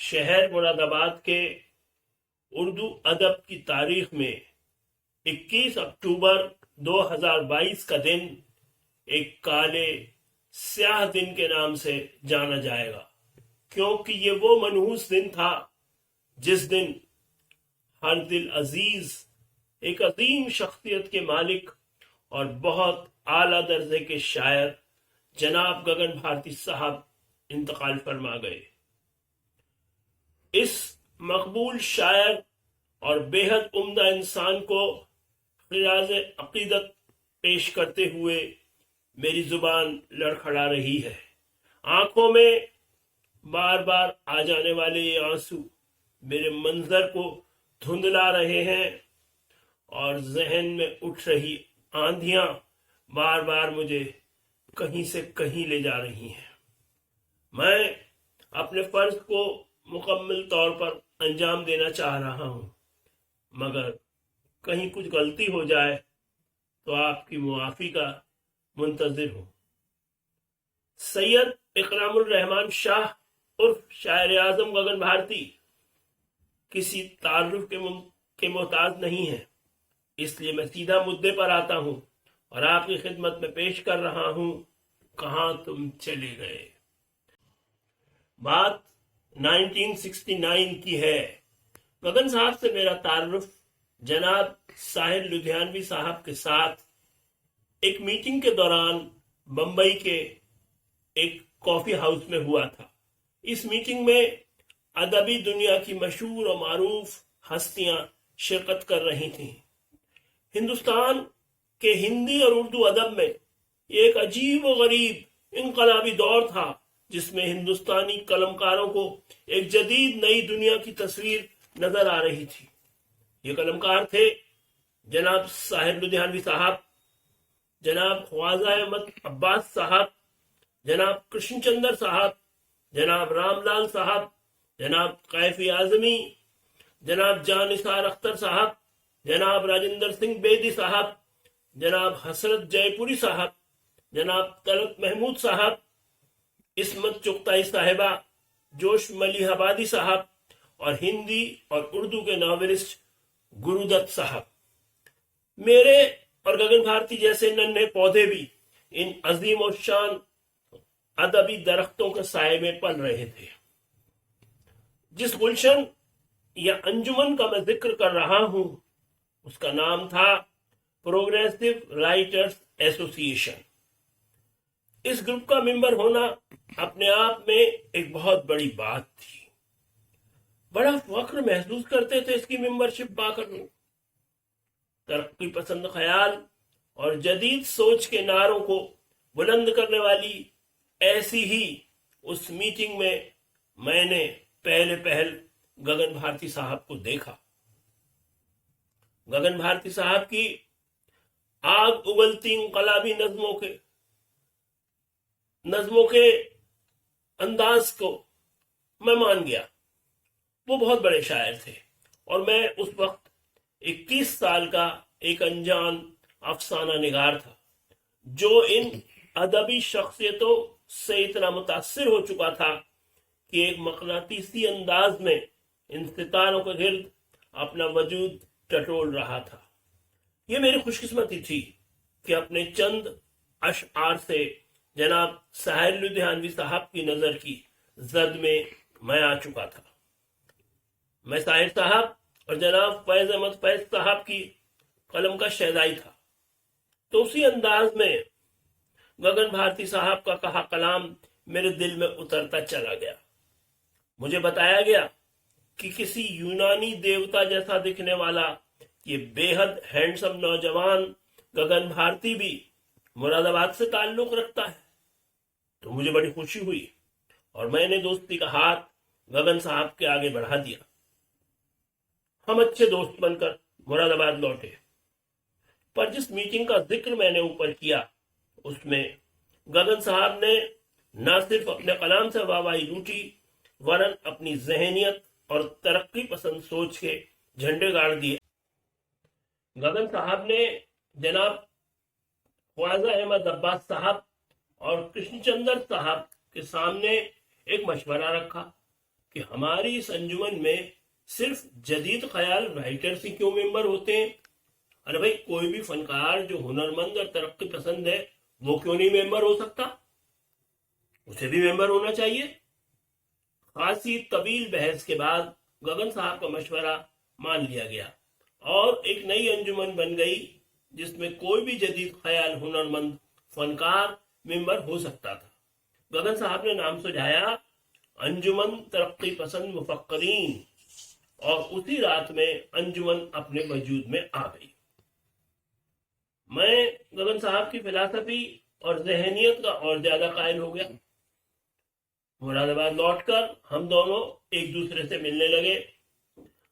شہر مراد آباد کے اردو ادب کی تاریخ میں 21 اکتوبر 2022 کا دن ایک کالے سیاہ دن کے نام سے جانا جائے گا، کیونکہ یہ وہ منحوس دن تھا جس دن ہر دل عزیز ایک عظیم شخصیت کے مالک اور بہت اعلیٰ درجے کے شاعر جناب گگن بھارتی صاحب انتقال فرما گئے۔ اس مقبول شاعر اور بے حد عمدہ انسان کو خراج عقیدت پیش کرتے ہوئے میری زبان لڑکھڑا رہی ہے۔ آنکھوں میں بار بار آ جانے والے یہ آنسو میرے منظر کو دھندلا رہے ہیں اور ذہن میں اٹھ رہی آندھیاں بار بار مجھے کہیں سے کہیں لے جا رہی ہیں۔ میں اپنے فرض کو مکمل طور پر انجام دینا چاہ رہا ہوں، مگر کہیں کچھ غلطی ہو جائے تو آپ کی معافی کا منتظر ہوں۔ سید اکرام الرحمن شاہ عرف شاعر اعظم گگن بھارتی کسی تعارف کے محتاج نہیں ہے، اس لیے میں سیدھا مدعے پر آتا ہوں اور آپ کی خدمت میں پیش کر رہا ہوں کہاں تم چلے گئے۔ بات 1969 کی ہے۔ گگن صاحب سے میرا تعارف جناب ساحر لدھیانوی صاحب کے ساتھ ایک میٹنگ کے دوران بمبئی کے ایک کافی ہاؤس میں ہوا تھا۔ اس میٹنگ میں ادبی دنیا کی مشہور و معروف ہستیاں شرکت کر رہی تھیں۔ ہندوستان کے ہندی اور اردو ادب میں یہ ایک عجیب و غریب انقلابی دور تھا جس میں ہندوستانی قلمکاروں کو ایک جدید نئی دنیا کی تصویر نظر آ رہی تھی۔ یہ قلمکار تھے جناب ساحر لدھیانوی صاحب، جناب خواجہ احمد عباس صاحب، جناب کرشن چندر صاحب، جناب رام لال صاحب، جناب کیفی اعظمی، جناب جان نثار اختر صاحب، جناب راجندر سنگھ بیدی صاحب، جناب حسرت جے پوری صاحب، جناب طلعت محمود صاحب، عصمت چغتائی صاحبہ، جوش ملیح آبادی صاحب اور ہندی اور اردو کے ناولسٹ گرو دت صاحب۔ میرے اور گگن بھارتی جیسے ننھے پودے بھی ان عظیم و شان ادبی درختوں کے سائے میں پل رہے تھے۔ جس گلشن یا انجمن کا میں ذکر کر رہا ہوں اس کا نام تھا پروگریسو رائٹرز ایسوسی ایشن۔ اس گروپ کا ممبر ہونا اپنے آپ میں ایک بہت بڑی بات تھی۔ بڑا فخر محسوس کرتے تھے اس کی ممبرشپ پا کر لوگ۔ ترقی پسند خیال اور جدید سوچ کے نعروں کو بلند کرنے والی ایسی ہی اس میٹنگ میں نے پہل گگن بھارتی صاحب کو دیکھا۔ گگن بھارتی صاحب کی آگ اگلتی انقلابی نظموں کے انداز کو میں مان گیا۔ وہ بہت بڑے شاعر تھے اور میں اس وقت 21 سال کا ایک انجان افسانہ نگار تھا جو ان ادبی شخصیتوں سے اتنا متاثر ہو چکا تھا کہ ایک مقناطیسی انداز میں ان ستاروں کے گرد اپنا وجود ٹٹول رہا تھا۔ یہ میری خوش قسمتی تھی کہ اپنے چند اشعار سے جناب ساحر لدھیانوی صاحب کی نظر کی زد میں آ چکا تھا۔ میں ساحر صاحب اور جناب فیض احمد فیض صاحب کی قلم کا شہدائی تھا، تو اسی انداز میں گگن بھارتی صاحب کا کہا کلام میرے دل میں اترتا چلا گیا۔ مجھے بتایا گیا کہ کسی یونانی دیوتا جیسا دکھنے والا یہ بے حد ہینڈسم نوجوان گگن بھارتی بھی مراد آباد سے تعلق رکھتا ہے، تو مجھے بڑی خوشی ہوئی اور میں نے دوستی کا ہاتھ گگن صاحب کے آگے بڑھا دیا۔ ہم اچھے دوست بن کر مراد آباد لوٹے، پر جس میٹنگ کا ذکر میں نے اوپر کیا اس میں گگن صاحب نے نہ صرف اپنے کلام سے واہواہی لوٹی ورن اپنی ذہنیت اور ترقی پسند سوچ کے جھنڈے گاڑ دیے۔ گگن صاحب نے جناب خواجہ احمد عباس صاحب اور کرشن چندر صاحب کے سامنے ایک مشورہ رکھا کہ ہماری اس انجمن میں صرف جدید خیال رائٹرز ہی کیوں ممبر ہوتے ہیں؟ ارے بھائی، کوئی بھی فنکار جو ہنرمند اور ترقی پسند ہے وہ کیوں نہیں ممبر ہو سکتا؟ اسے بھی ممبر ہونا چاہیے۔ خاصی طویل بحث کے بعد گگن صاحب کا مشورہ مان لیا گیا اور ایک نئی انجمن بن گئی جس میں کوئی بھی جدید خیال ہنرمند فنکار ممبر ہو سکتا تھا۔ گگن صاحب نے نام سجھایا انجمن ترقی پسند مفکرین، اور اسی رات میں انجمن اپنے وجود میں آ گئی۔ میں گگن صاحب کی فلسفی اور ذہنیت کا اور زیادہ قائل ہو گیا۔ مراد آباد لوٹ کر ہم دونوں ایک دوسرے سے ملنے لگے۔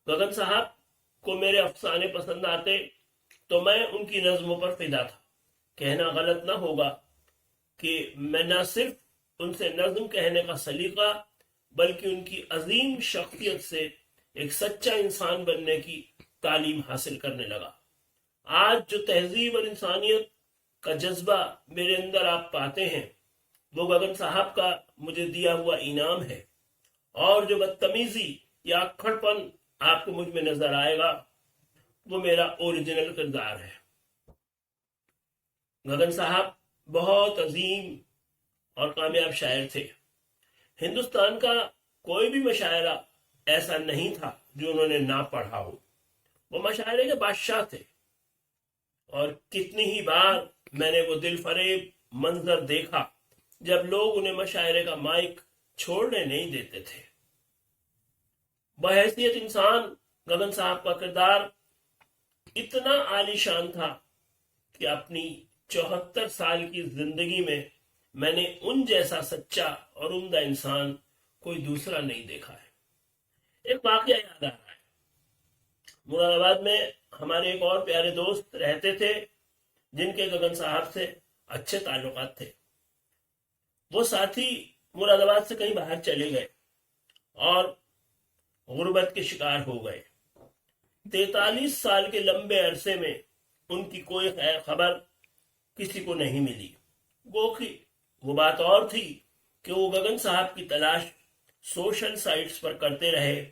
گگن صاحب کو میرے افسانے پسند آتے تو میں ان کی نظموں پر فدا تھا۔ کہنا غلط نہ ہوگا کہ میں نہ صرف ان سے نظم کہنے کا سلیقہ بلکہ ان کی عظیم شخصیت سے ایک سچا انسان بننے کی تعلیم حاصل کرنے لگا۔ آج جو تہذیب اور انسانیت کا جذبہ میرے اندر آپ پاتے ہیں وہ گگن صاحب کا مجھے دیا ہوا انعام ہے، اور جو بدتمیزی یا اکھڑ پن آپ کو مجھ میں نظر آئے گا وہ میرا اوریجنل کردار ہے۔ گگن صاحب بہت عظیم اور کامیاب شاعر تھے۔ ہندوستان کا کوئی بھی مشاعرہ ایسا نہیں تھا جو انہوں نے نہ پڑھا ہو۔ وہ مشاعرے کے بادشاہ تھے، اور کتنی ہی بار میں نے وہ دل فریب منظر دیکھا جب لوگ انہیں مشاعرے کا مائک چھوڑنے نہیں دیتے تھے۔ بحیثیت انسان گگن صاحب کا کردار اتنا عالی شان تھا کہ اپنی 74 سال کی زندگی میں نے ان جیسا سچا اور عمدہ انسان کوئی دوسرا نہیں دیکھا ہے۔ ایک واقعہ یاد آ رہا ہے۔ مراد آباد میں ہمارے ایک اور پیارے دوست رہتے تھے جن کے گگن صاحب سے اچھے تعلقات تھے۔ وہ ساتھی مراد آباد سے کہیں باہر چلے گئے اور غربت کے شکار ہو گئے۔ 43 سال کے لمبے عرصے میں ان کی کوئی خیر خبر کسی کو نہیں ملی۔ وہ بات اور تھی کہ وہ گگن صاحب کی تلاش سوشل سائٹس پر کرتے رہے،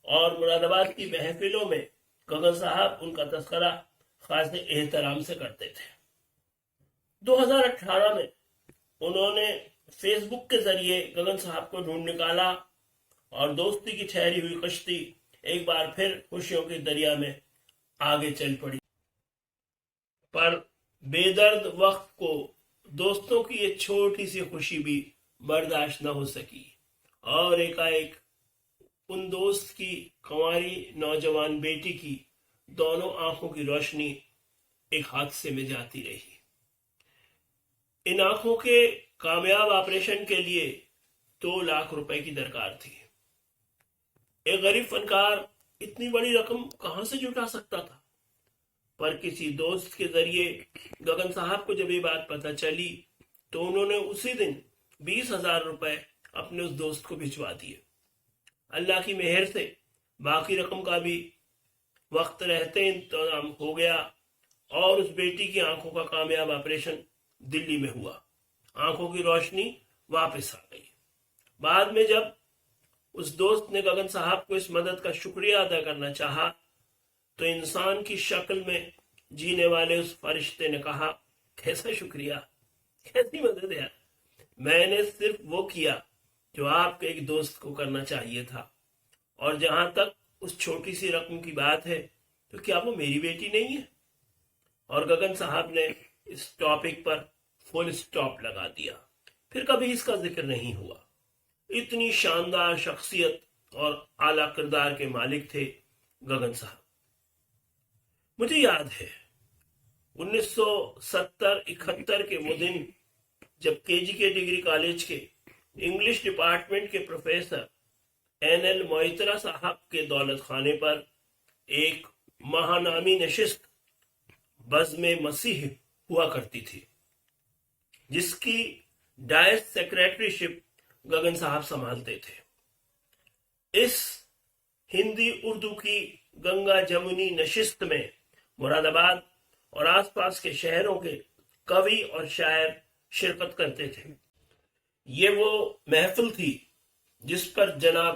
اور مراد آباد کی محفلوں میں گگن صاحب ان کا تذکرہ خاص احترام سے کرتے تھے۔ 2018 میں انہوں نے فیس بک کے ذریعے گگن صاحب کو ڈھونڈ نکالا، اور دوستی کی ٹھہری ہوئی کشتی ایک بار پھر خوشیوں کے دریا میں آگے چل پڑی۔ پر بے درد وقت کو دوستوں کی یہ چھوٹی سی خوشی بھی برداشت نہ ہو سکی، اور ایک ان دوست کی کنواری نوجوان بیٹی کی دونوں آنکھوں کی روشنی ایک حادثے میں جاتی رہی۔ ان آنکھوں کے کامیاب آپریشن کے لیے 2 لاکھ روپے کی درکار تھی۔ ایک غریب فنکار اتنی بڑی رقم کہاں سے جٹا سکتا تھا؟ پر کسی دوست کے ذریعے گگن صاحب کو جب یہ بات پتہ چلی تو انہوں نے اسی دن 20,000 روپے اپنے اس دوست کو بھجوا دیے۔ اللہ کی مہر سے باقی رقم کا بھی وقت رہتے انتظام ہو گیا، اور اس بیٹی کی آنکھوں کا کامیاب آپریشن دلی میں ہوا۔ آنکھوں کی روشنی واپس آ گئی۔ بعد میں جب اس دوست نے گگن صاحب کو اس مدد کا شکریہ ادا کرنا چاہا تو انسان کی شکل میں جینے والے اس فرشتے نے کہا، کیسا شکریہ، کیسی مدد ہے؟ میں نے صرف وہ کیا جو آپ کے ایک دوست کو کرنا چاہیے تھا، اور جہاں تک اس چھوٹی سی رقم کی بات ہے تو کیا وہ میری بیٹی نہیں ہے؟ اور گگن صاحب نے اس ٹاپک پر فل سٹاپ لگا دیا۔ پھر کبھی اس کا ذکر نہیں ہوا۔ اتنی شاندار شخصیت اور اعلیٰ کردار کے مالک تھے گگن صاحب۔ مجھے یاد ہے 1970-71 کے وہ دن جب KG کے ڈگری کالج کے انگلش ڈپارٹمنٹ کے پروفیسر NL موئترا صاحب کے دولت خانے پر ایک ماہنامی نشست بزم مسیح ہوا کرتی تھی، جس کی ڈائس سیکریٹری شپ گگن صاحب سنبھالتے تھے۔ اس ہندی اردو کی گنگا جمنی نشست میں مراد آباد اور آس پاس کے شہروں کے کوی اور شاعر شرکت کرتے تھے۔ یہ وہ محفل تھی جس پر جناب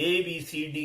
ABCD